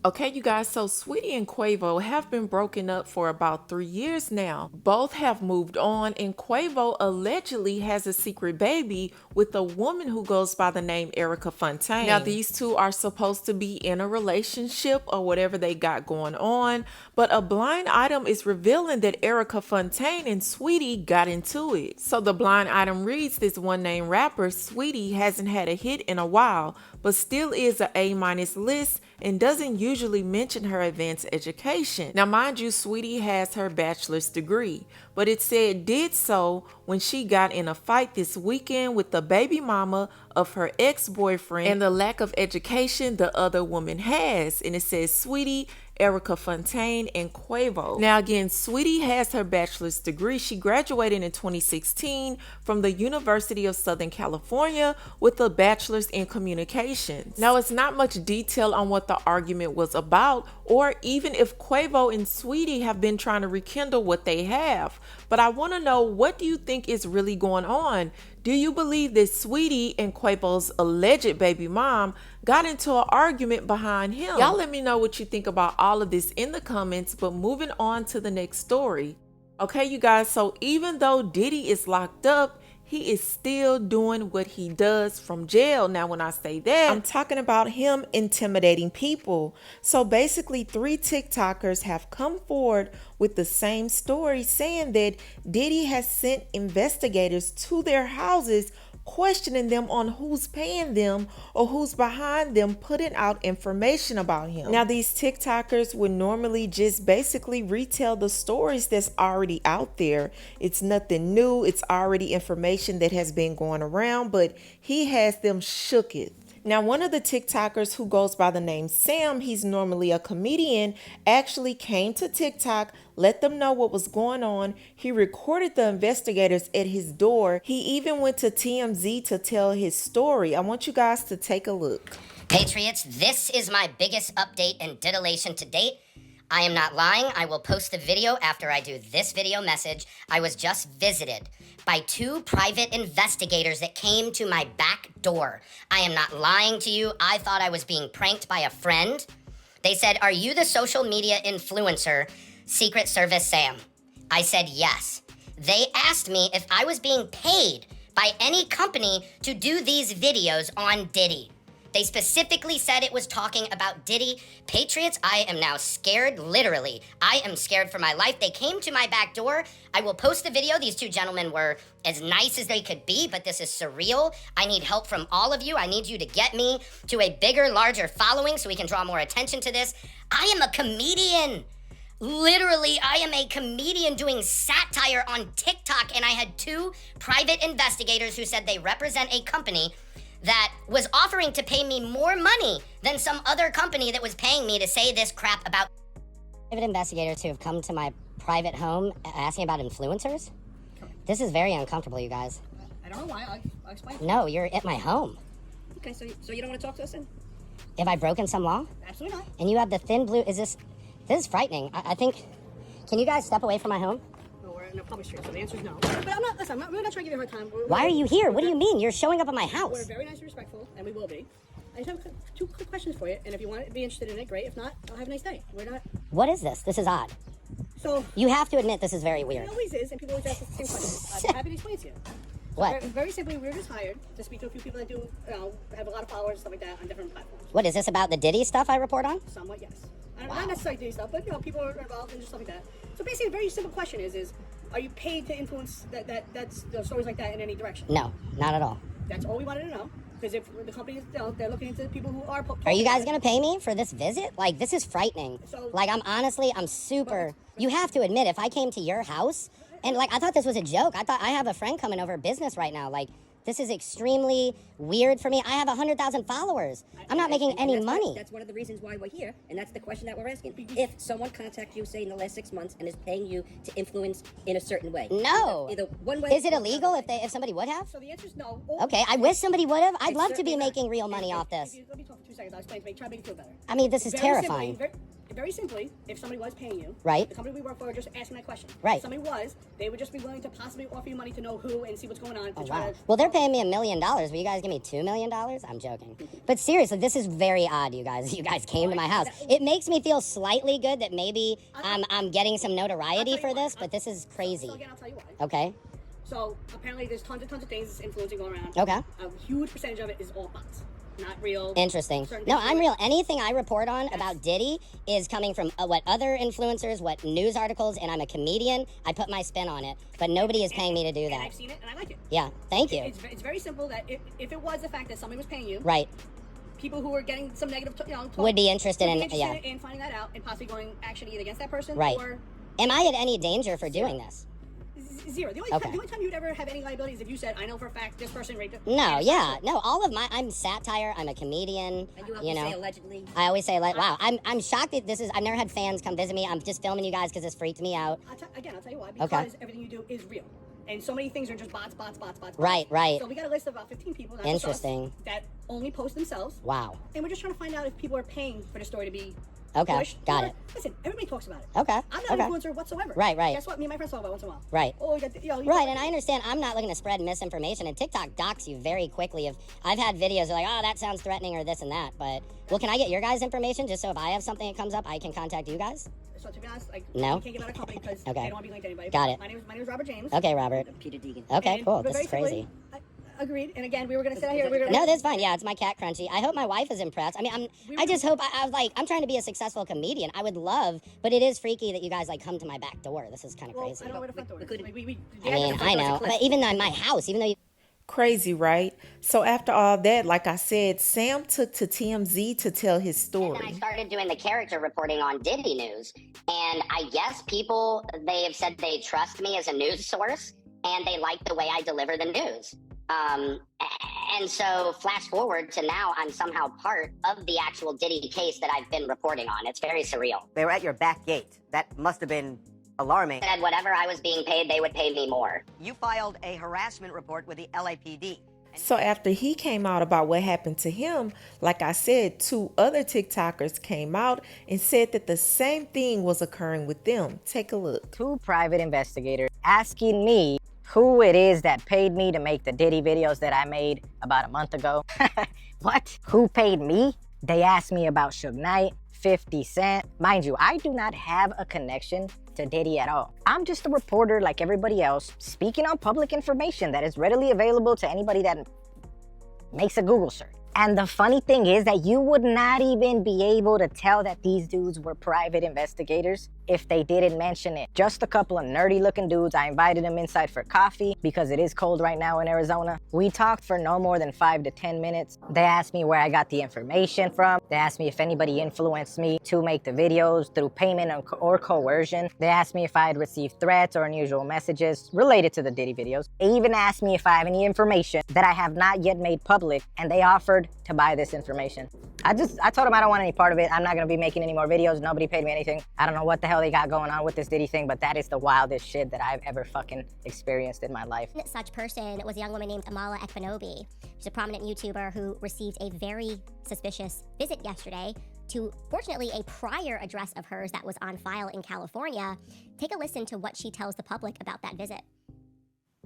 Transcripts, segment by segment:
Okay, you guys, so Saweetie and Quavo have been broken up for about 3 years now. Both have moved on, and Quavo allegedly has a secret baby with a woman who goes by the name Erica Fontaine. Now, these two are supposed to be in a relationship or whatever they got going on, but a blind item is revealing that Erica Fontaine and Saweetie got into it. So the blind item reads this one name rapper, Saweetie, hasn't had a hit in a while, but still is a A- list and doesn't usually mention her advanced education. Now, mind you, Saweetie has her bachelor's degree, but it said did so when she got in a fight this weekend with the baby mama of her ex-boyfriend and the lack of education the other woman has. And it says Saweetie, Erica Fontaine, and Quavo. Now again, Saweetie has her bachelor's degree. She graduated in 2016 from the University of Southern California with a bachelor's in communications. Now it's not much detail on what the argument was about or even if Quavo and Saweetie have been trying to rekindle what they have. But I want to know, what do you think is really going on? Do you believe that Saweetie and Quavo's alleged baby mom got into an argument behind him? Y'all let me know what you think about all of this in the comments, but moving on to the next story. Okay, you guys, so even though Diddy is locked up, he is still doing what he does from jail. Now, when I say that, I'm talking about him intimidating people. So basically, 3 TikTokers have come forward with the same story saying that Diddy has sent investigators to their houses questioning them on who's paying them or who's behind them putting out information about him. Now, these TikTokers would normally just basically retell the stories that's already out there. It's nothing new. It's already information that has been going around, but he has them shooketh. Now, one of the TikTokers who goes by the name Sam, he's normally a comedian, actually came to TikTok, let them know what was going on. He recorded the investigators at his door. He even went to TMZ to tell his story. I want you guys to take a look. Patriots, this is my biggest update and titillation to date. I am not lying. I will post the video after I do this video message. I was just visited by 2 private investigators that came to my back door. I am not lying to you. I thought I was being pranked by a friend. They said, "Are you the social media influencer, Secret Service Sam?" I said yes. They asked me if I was being paid by any company to do these videos on Diddy. They specifically said it was talking about Diddy. Patriots, I am now scared, literally. I am scared for my life. They came to my back door. I will post the video. These 2 gentlemen were as nice as they could be, but this is surreal. I need help from all of you. I need you to get me to a bigger, larger following so we can draw more attention to this. I am a comedian. Literally, I am a comedian doing satire on TikTok, and I had 2 private investigators who said they represent a company that was offering to pay me more money than some other company that was paying me to say this crap about private investigators who have come to my private home asking about influencers. This is very uncomfortable, you guys. I don't know why. I'll explain. No, you're at my home. Okay, so you don't want to talk to us then? Have I broken some law? Absolutely not. And you have the thin blue, this is frightening. I think, can you guys step away from my home? No, we're in a public street, so the answer is no. But I'm not really not trying to give you a hard time. Why are you here? What do you mean? You're showing up at my house. We're very nice and respectful, and we will be. I just have 2 quick questions for you, and if you want to be interested in it, great. If not, I'll have a nice day. We're not. What is this? This is odd. So. You have to admit this is very weird. It always is, and people always ask us the same questions. I'm happy to explain to you. What? Very simply, we were just hired to speak to a few people that do, have a lot of followers and stuff like that on different platforms. What, is this about the Diddy stuff I report on? Somewhat, yes. Not necessarily Diddy stuff, but people are involved in just stuff like that. So basically, a very simple question is are you paid to influence that's stories like that in any direction? No, not at all. That's all we wanted to know. Because if the companies, they're looking into people who are. Are you guys gonna pay me for this visit? Like, this is frightening. So, like, I'm super. You have to admit, if I came to your house and like I thought this was a joke. I thought I have a friend coming over business right now. Like, this is extremely weird for me. I have 100,000 followers. I'm not making any money. That's one of the reasons why we're here, and that's the question that we're asking. If someone contacts you, say, in the last 6 months and is paying you to influence in a certain way. No. Either one way. Is it illegal if somebody would have? So the answer is no. Okay, I wish somebody would have. I'd It's love to be certainly not. making real money off this. Let me talk for 2 seconds. I'll explain to make, try to make you feel better. I mean, this is Very terrifying. simply, very simply, if somebody was paying you, Right. the company we work for are just asking that question. Right. If somebody was, they would just be willing to possibly offer you money to know who and see what's going on. To try to, Well, they're paying me $1 million. Will you guys give me $2 million? I'm joking. But seriously, this is very odd, you guys. You guys came to my house. It makes me feel slightly good that maybe I'm getting some notoriety for this, but this is crazy. So again, I'll tell you why. Okay. So apparently there's tons of things influencing going around. Okay. A huge percentage of it is all bots. Not real. Interesting. No, I'm real. Anything I report on about Diddy is coming from what other influencers, what news articles, and I'm a comedian. I put my spin on it, but nobody is paying me to do that. And I've seen it, and I like it. Yeah, thank you. It's very simple that if it was the fact that somebody was paying you, Right. people who were getting some negative, talk, Would be interested in in finding that out and possibly going actually either against that person Right. or Am I at any danger for doing this? zero. The only time you'd ever have any liability is if you said, "I know for a fact this person raped." No, yeah, no. All of my, I'm satire. I'm a comedian. And you know, say allegedly. I always say like, wow. I'm shocked that this is. I've never had fans come visit me. I'm just filming you guys because this freaked me out. I'll tell you why. Because everything you do is real, and so many things are just bots. Right. So we got a list of about 15 people. Not Interesting. Just us, that only post themselves. Wow. And we're just trying to find out if people are paying for the story to be. Okay, pushed. got it. Listen, everybody talks about it. Okay. I'm not an influencer whatsoever. Right. Guess what? Me and my friends talk about it once in a while. Right. Oh, you got, Right, and I understand I'm not looking to spread misinformation, and TikTok docks you very quickly. If I've had videos like, oh, that sounds threatening or this and that, but, well, can I get your guys' information just so if I have something that comes up, I can contact you guys? So to be honest, No? we can't give out a company because Okay. they don't want to be linked to anybody. Got it. My name is Robert James. Okay, Robert. Peter Deegan. Okay, And- cool. but This is very crazy. simply, agreed. And again, we were going to sit out here. No, that's fine. Yeah, it's my cat Crunchy. I hope my wife is impressed. I mean, I just hope I'm trying to be a successful comedian. I would love, but it is freaky that you guys like come to my back door. This is kind of crazy. I don't know where the front door is. I mean, I know, but even in my house, even though you. Crazy, right? So after all that, like I said, Sam took to TMZ to tell his And then I story. started doing the character reporting on Diddy News. And I guess people, they have said they trust me as a news source and they like the way I deliver the news. And so flash forward to now, I'm somehow part of the actual Diddy case that I've been reporting on. It's very surreal. They were at your back gate. That must have been alarming. Said whatever I was being paid, they would pay me more. You filed a harassment report with the LAPD. So after he came out about what happened to him, like I said, 2 other TikTokers came out and said that the same thing was occurring with them. Take a look. 2 private investigators asking me who it is that paid me to make the Diddy videos that I made about a month ago. What? Who paid me? They asked me about Suge Knight, 50 Cent. Mind you, I do not have a connection to Diddy at all. I'm just a reporter like everybody else, speaking on public information that is readily available to anybody that makes a Google search. And the funny thing is that you would not even be able to tell that these dudes were private investigators if they didn't mention it. Just a couple of nerdy looking dudes. I invited them inside for coffee because it is cold right now in Arizona. We talked for no more than 5 to 10 minutes. They asked me where I got the information from. They asked me if anybody influenced me to make the videos through payment or coercion. They asked me if I had received threats or unusual messages related to the Diddy videos. They even asked me if I have any information that I have not yet made public, and they offered to buy this information. I told them I don't want any part of it. I'm not gonna be making any more videos. Nobody paid me anything. I don't know what the hell they got going on with this Diddy thing, but that is the wildest shit that I've ever fucking experienced in my life. Such person was a young woman named Amala Ekpanobi. She's a prominent YouTuber who received a very suspicious visit yesterday to, fortunately, a prior address of hers that was on file in California. Take a listen to what she tells the public about that visit.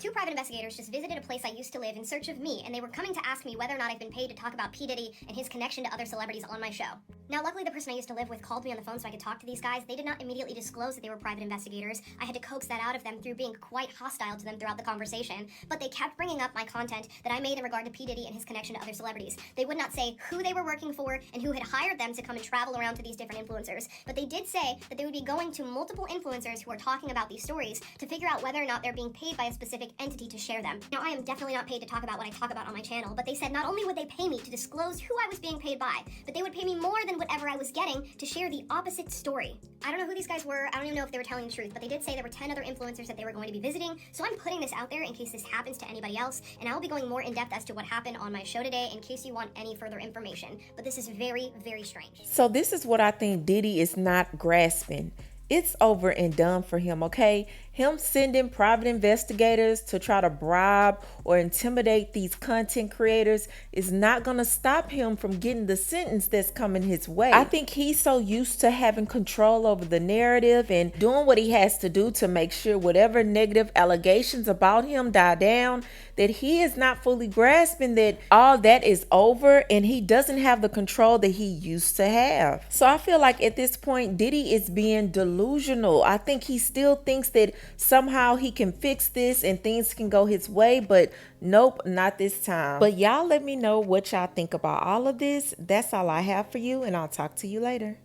2 private investigators just visited a place I used to live in search of me, and they were coming to ask me whether or not I've been paid to talk about P. Diddy and his connection to other celebrities on my show. Now, luckily, the person I used to live with called me on the phone so I could talk to these guys. They did not immediately disclose that they were private investigators. I had to coax that out of them through being quite hostile to them throughout the conversation, but they kept bringing up my content that I made in regard to P. Diddy and his connection to other celebrities. They would not say who they were working for and who had hired them to come and travel around to these different influencers, but they did say that they would be going to multiple influencers who are talking about these stories to figure out whether or not they're being paid by a specific entity to share them. Now, I am definitely not paid to talk about what I talk about on my channel, but they said not only would they pay me to disclose who I was being paid by, but they would pay me more than whatever I was getting to share the opposite story. I don't know who these guys were. I don't even know if they were telling the truth, but they did say there were 10 other influencers that they were going to be visiting, so I'm putting this out there in case this happens to anybody else, and I will be going more in depth as to what happened on my show today in case you want any further information. But this is very, very strange. So this is what I think Diddy is not grasping. It's over and done for him, okay? Him sending private investigators to try to bribe or intimidate these content creators is not going to stop him from getting the sentence that's coming his way. I think he's so used to having control over the narrative and doing what he has to do to make sure whatever negative allegations about him die down, that he is not fully grasping that all that is over and he doesn't have the control that he used to have. So I feel like at this point, Diddy is being delusional. I think he still thinks that somehow he can fix this and things can go his way, but nope, not this time. But y'all let me know what y'all think about all of this. That's all I have for you, and I'll talk to you later.